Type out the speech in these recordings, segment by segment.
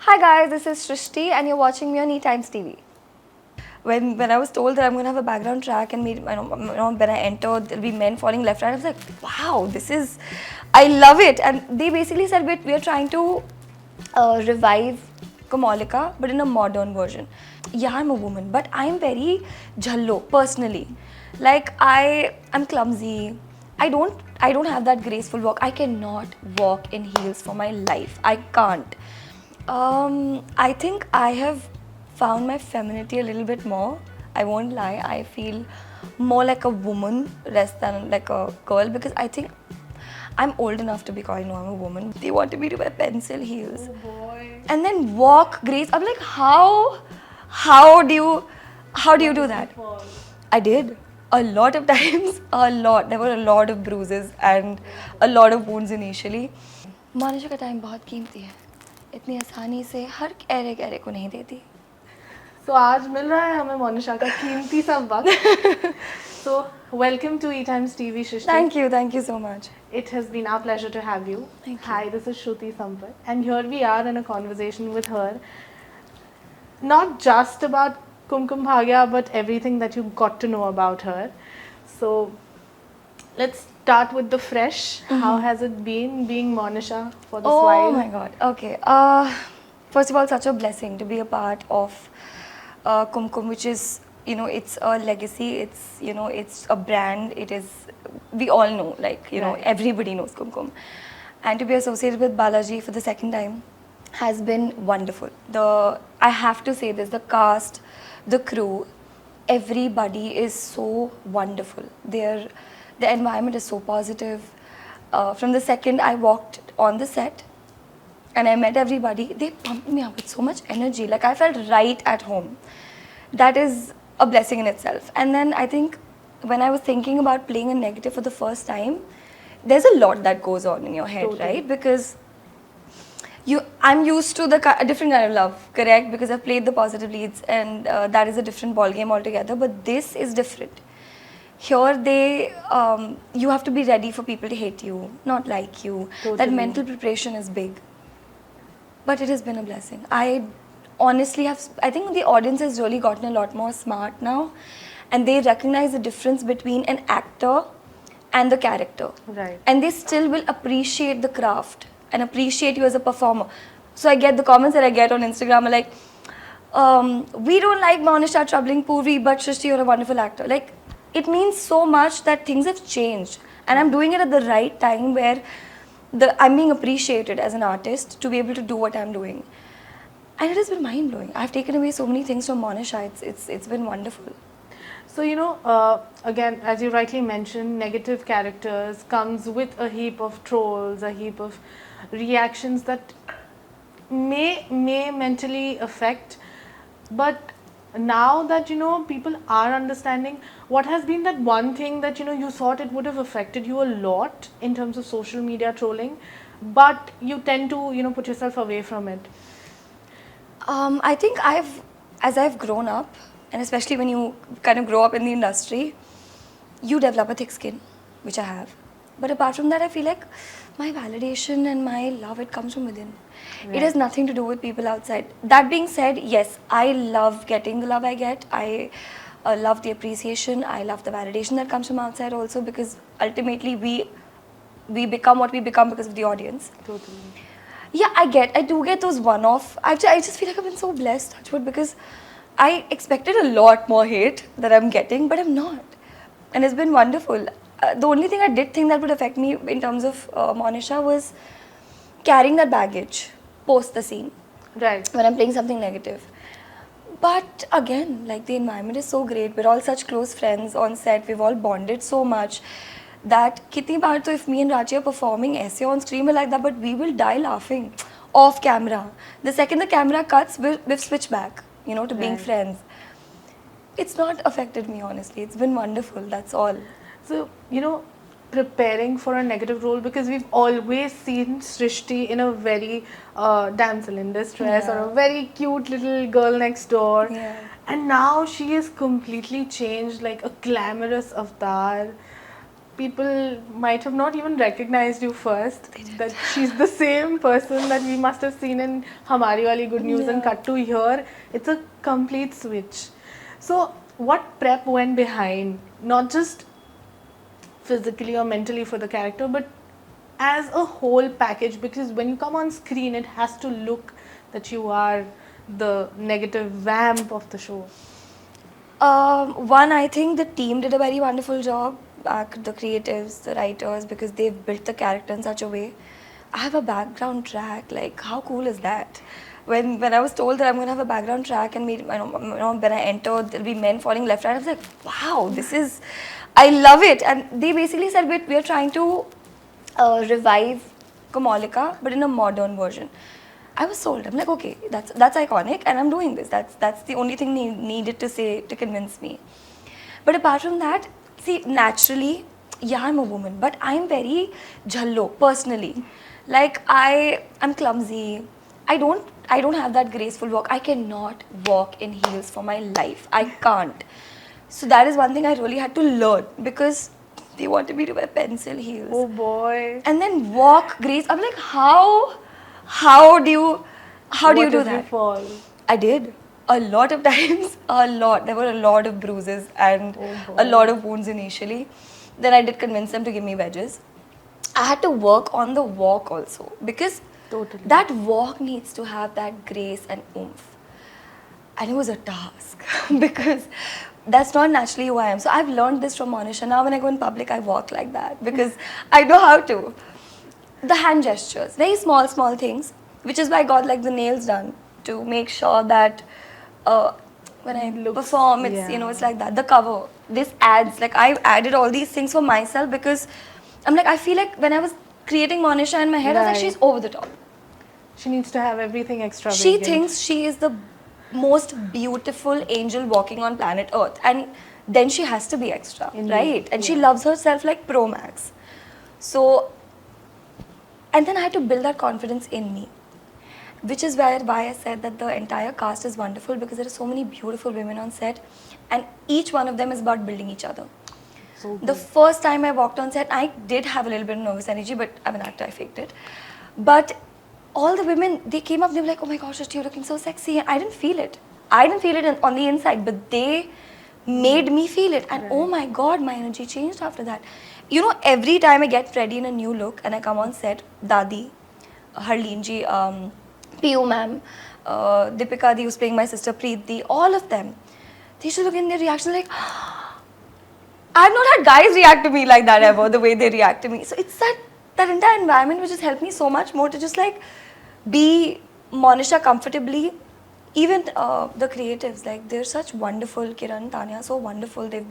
Hi guys, this is Srishti and you're watching me on ETimes TV. When I was told that I'm going to have a background track and when I enter there'll be men falling left right, I was like, wow, I love it. And they basically said we're trying to revive Kamalika but in a modern version. Yeah, I'm a woman, but I'm very jhallo personally. Like I'm clumsy. I don't have that graceful walk. I cannot walk in heels for my life. I can't. I think I have found my femininity a little bit more. I won't lie. I feel more like a woman less than like a girl because I think I'm old enough to be called, no, I'm a woman. They wanted me to wear pencil heels. Oh boy. And then walk grace. I'm like, how do you do that? I did. A lot of times, a lot. There were a lot of bruises and a lot of wounds initially. Monisha का time बहुत कीमती है इतनी आसानी से हर गहरे को नहीं देती So आज मिल रहा है हमें मोनिशा का कीमती सा वक्त. So welcome to ETimes TV, Srishti. Thank you so much. It has been our pleasure to have you. Thank you. Hi, this is Shruti Sampath, and here we are in a conversation with her. Not just about Kumkum Bhagya, but everything that you got to know about her. So let's start with the fresh. How has it been being Monisha for this while? Oh my god. Okay. First of all, such a blessing to be a part of Kumkum, which is, it's a legacy. It's, it's a brand. It is, we all know, like, Right. everybody knows Kumkum. And to be associated with Balaji for the second time has been wonderful. I have to say this, the cast, the crew, everybody is so wonderful. The environment is so positive. From the second I walked on the set and I met everybody, they pumped me up with so much energy. Like I felt right at home. That is a blessing in itself. And then I think when I was thinking about playing a negative for the first time, there's a lot that goes on in your head, Totally. right? Because I'm used to a different kind of love, correct? Because I've played the positive leads and that is a different ball game altogether. But this is different. Here you have to be ready for people to hate you, not like you. Totally. That mental preparation is big. But it has been a blessing. I think the audience has really gotten a lot more smart now. And they recognize the difference between an actor and the character. Right. And they still will appreciate the craft and appreciate you as a performer. So I get the comments that I get on Instagram are like, we don't like Monisha troubling Purvi, but Srishti, you're a wonderful actor. Like, it means so much that things have changed. And I'm doing it at the right time where I'm being appreciated as an artist to be able to do what I'm doing. And it has been mind-blowing. I've taken away so many things from Monisha. It's been wonderful. So, again, as you rightly mentioned, negative characters comes with a heap of trolls, a heap of reactions that may mentally affect. But now that, people are understanding, what has been that one thing that, you thought it would have affected you a lot in terms of social media trolling, but you tend to, put yourself away from it? I think as I've grown up, and especially when you kind of grow up in the industry, you develop a thick skin, which I have. But apart from that, I feel like my validation and my love, it comes from within. Right. It has nothing to do with people outside. That being said, yes, I love getting the love I get. I love the appreciation. I love the validation that comes from outside also, because ultimately we become what we become because of the audience. Totally. Yeah, I do get those one-off. I just feel like I've been so blessed, touchwood, because I expected a lot more hate that I'm getting, but I'm not. And it's been wonderful. The only thing I did think that would affect me in terms of Monisha was carrying that baggage post the scene. Right. When I'm playing something negative. But again, like the environment is so great. We're all such close friends on set. We've all bonded so much that kitni baar to if me and Raji are performing essay on screen, we're like that, but we will die laughing off camera. The second the camera cuts, we've switched back, to being Right. friends. It's not affected me, honestly. It's been wonderful, that's all. So, preparing for a negative role, because we've always seen Srishti in a very damsel in distress, or Yeah. a very cute little girl next door. Yeah. And now she is completely changed, like a glamorous avatar. people might have not even recognized you first. That she's the same person that we must have seen in Hamari Wali Good News and Yeah. cut to here. It's a complete switch. So, what prep went behind, not just physically or mentally for the character, but as a whole package? Because when you come on screen, it has to look that you are the negative vamp of the show. One, I think the team did a very wonderful job, the creatives, the writers, because they've built the character in such a way. I have a background track, like how cool is that? When I was told that I'm going to have a background track and when I entered, there'll be men falling left, right, I was like, wow, this is, I love it. And they basically said, we are trying to revive Kamalika, but in a modern version. I was sold. I'm like, okay, that's iconic, and I'm doing this. That's the only thing needed to say to convince me. But apart from that, see, naturally, yeah, I'm a woman, but I'm very jhallo personally. Like I'm clumsy. I don't have that graceful walk. I cannot walk in heels for my life. I can't. So that is one thing I really had to learn, because they wanted me to wear pencil heels Oh boy. and then walk grace. I'm like, how do you What do if you that? fall? I did a lot of times, a lot. There were a lot of bruises and Oh boy. a lot of wounds initially. Then I did convince them to give me wedges. I had to work on the walk also, because Totally. that walk needs to have that grace and oomph. And it was a task because that's not naturally who I am. So I've learned this from Monisha. Now when I go in public, I walk like that because I know how to. The hand gestures, very small things, which is why I got like the nails done to make sure that when I perform, it's it's like that. The cover, this adds, like I added all these things for myself because I'm like, I feel like when I was creating Monisha in my head, I was like, she's over the top. She needs to have everything extravagant. She thinks she is the most beautiful angel walking on planet Earth, and then she has to be extra, right? And she loves herself like pro max. So, and then I had to build that confidence in me, which is why I said that the entire cast is wonderful, because there are so many beautiful women on set, and each one of them is about building each other. So the first time I walked on set, I did have a little bit of nervous energy, but I'm an actor, I faked it. But all the women, they came up, they were like, oh my gosh, you're looking so sexy. And I didn't feel it. I didn't feel it on the inside, but they made me feel it. And oh my God, my energy changed after that. You know, every time I get ready in a new look and I come on set, Dadi, Harleen ji, Piyu ma'am, Deepika di, who's playing my sister Preeti, all of them, they should look in their reaction like, I've not had guys react to me like that ever, the way they react to me. So it's that entire environment which has helped me so much more to just like be Monisha comfortably. Even the creatives, like they're such wonderful. Kiran, Tanya, so wonderful. They've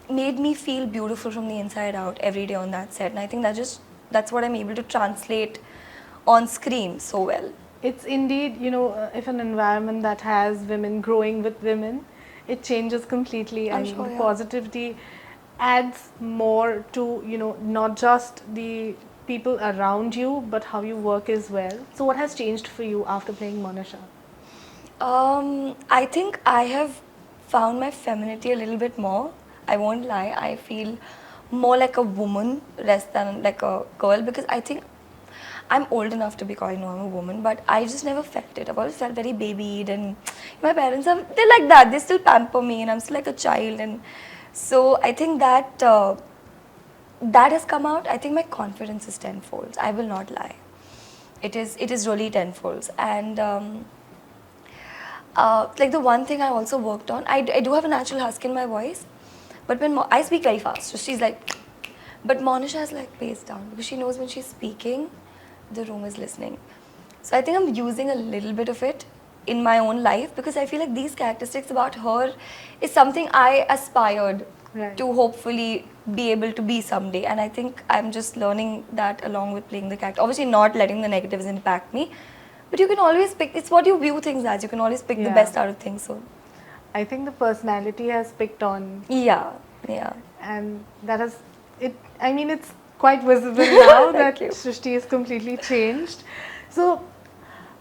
made me feel beautiful from the inside out every day on that set. And I think that's what I'm able to translate on screen so well. It's indeed, if an environment that has women growing with women, it changes completely. I'm and sure, the yeah. positivity adds more to, not just the people around you, but how you work as well. So what has changed for you after playing Monisha? I think I have found my femininity a little bit more. I won't lie. I feel more like a woman less than like a girl, because I think I'm old enough to be calling I'm a woman, but I just never felt it. I've always felt very babied, and my parents they're like that. They still pamper me, and I'm still like a child. And so I think that that has come out. I think my confidence is tenfold. I will not lie. It is really tenfold. And like the one thing I also worked on, I do have a natural husk in my voice, but when I speak very fast, so she's like, but Monisha has like paced down because she knows when she's speaking, the room is listening. So I think I'm using a little bit of it in my own life, because I feel like these characteristics about her is something I aspired to hopefully be able to be someday. And I think I'm just learning that along with playing the character. Obviously not letting the negatives impact me, but you can always pick, it's what you view things as, you can always pick the best out of things. So I think the personality has picked on. Yeah. And that has, it's quite visible now that you. Srishti is completely changed. So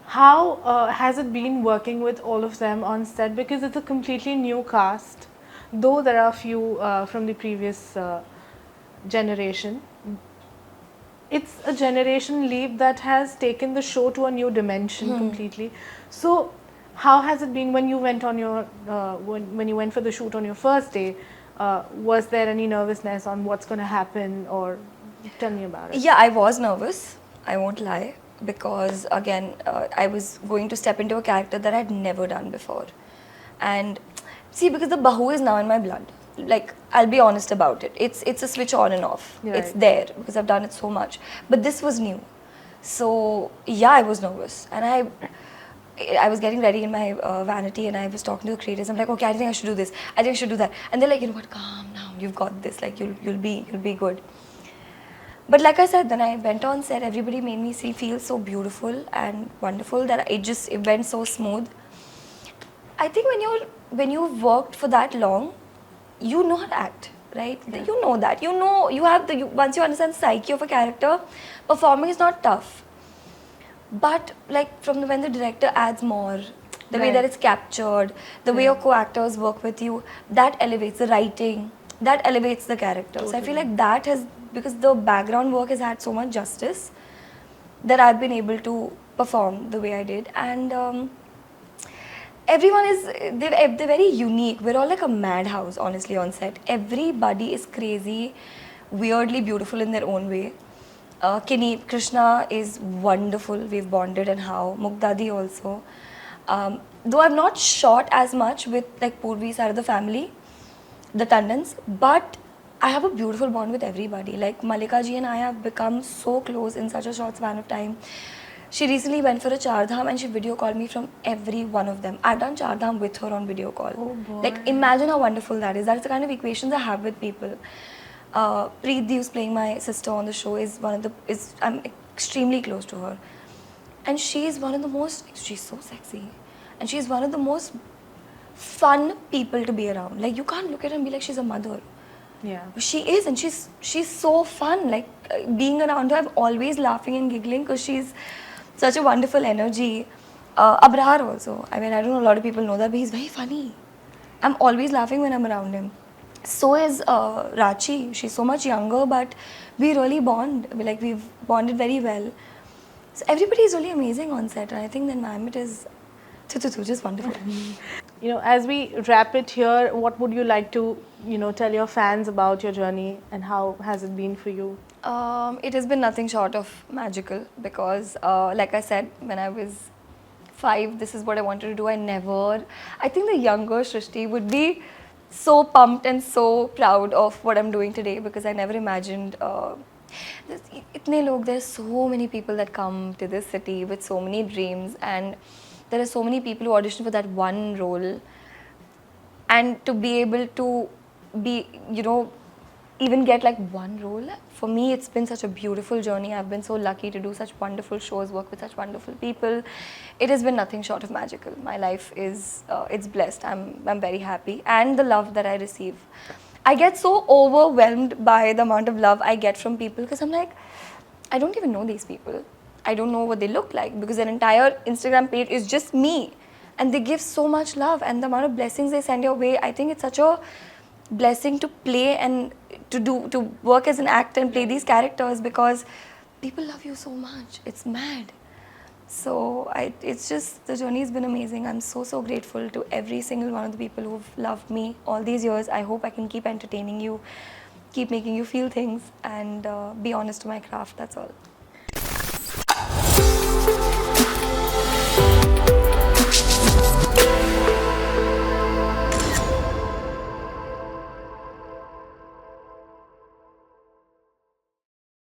how has it been working with all of them on set? Because it's a completely new cast, though there are a few from the previous generation. It's a generation leap that has taken the show to a new dimension completely. So, how has it been when you went on your when you went for the shoot on your first day? Was there any nervousness on what's going to happen, or tell me about it? Yeah, I was nervous. I won't lie, because again, I was going to step into a character that I'd never done before, and see, because the Bahu is now in my blood. Like, I'll be honest about it. It's a switch on and off. Right. It's there because I've done it so much. But this was new, so yeah, I was nervous, and I was getting ready in my vanity, and I was talking to the creators. I'm like, okay, I think I should do this. I think I should do that. And they're like, you know what? Calm down. You've got this. Like, you'll be good. But like I said, then I went on set. Everybody made me feel so beautiful and wonderful that it went so smooth. I think when you've worked for that long, you know how to act, right? Yeah. You know that. You know you have once you understand the psyche of a character, performing is not tough. But like when the director adds more, the way Right. that it's captured, the way your co-actors work with you, that elevates the writing, that elevates the characters. I feel like that has, because the background work has had so much justice, that I've been able to perform the way I did. And everyone they're very unique. We're all like a madhouse, honestly, on set. Everybody is crazy, weirdly beautiful in their own way. Kini, Krishna is wonderful. We've bonded, and how Mukdadi also. Though I've not shot as much with like Purvi side of the family, the Tandons, but I have a beautiful bond with everybody. Like Malika ji and I have become so close in such a short span of time. She recently went for a Char Dham and she video called me from every one of them. I've done Char Dham with her on video call. Oh boy. Like, imagine how wonderful that is. That's the kind of equations I have with people. Preet, who's playing my sister on the show, I'm extremely close to her. And she's she's so sexy. And she's one of the most fun people to be around. Like, you can't look at her and be like, she's a mother. Yeah. She is, and she's so fun. Like, being around her, I'm always laughing and giggling because she's such a wonderful energy. Abrar also. I mean, I don't know, a lot of people know that, but he's very funny. I'm always laughing when I'm around him. So is Rachi. She's so much younger, but we really bond. We've bonded very well. So everybody is really amazing on set, and I think the environment is just wonderful. You know, as we wrap it here, what would you like to, tell your fans about your journey, and how has it been for you? It has been nothing short of magical, because like I said, when I was 5, this is what I wanted to do. I think the younger Srishti would be so pumped and so proud of what I'm doing today, because I never imagined there's so many people that come to this city with so many dreams, and there are so many people who audition for that one role, and to be able to be, even get like one role, for me it's been such a beautiful journey. I've been so lucky to do such wonderful shows, work with such wonderful people. It has been nothing short of magical. My life is it's blessed. I'm very happy, and the love that I receive, I get so overwhelmed by the amount of love I get from people, because I'm like, I don't even know these people. I don't know what they look like, because their entire Instagram page is just me, and they give so much love, and the amount of blessings they send your way. I think it's such a blessing to play and to work as an actor and play these characters, because people love you so much. It's mad. So it's just, the journey has been amazing. I'm so grateful to every single one of the people who've loved me all these years. I hope I can keep entertaining you, keep making you feel things, and be honest to my craft. That's all.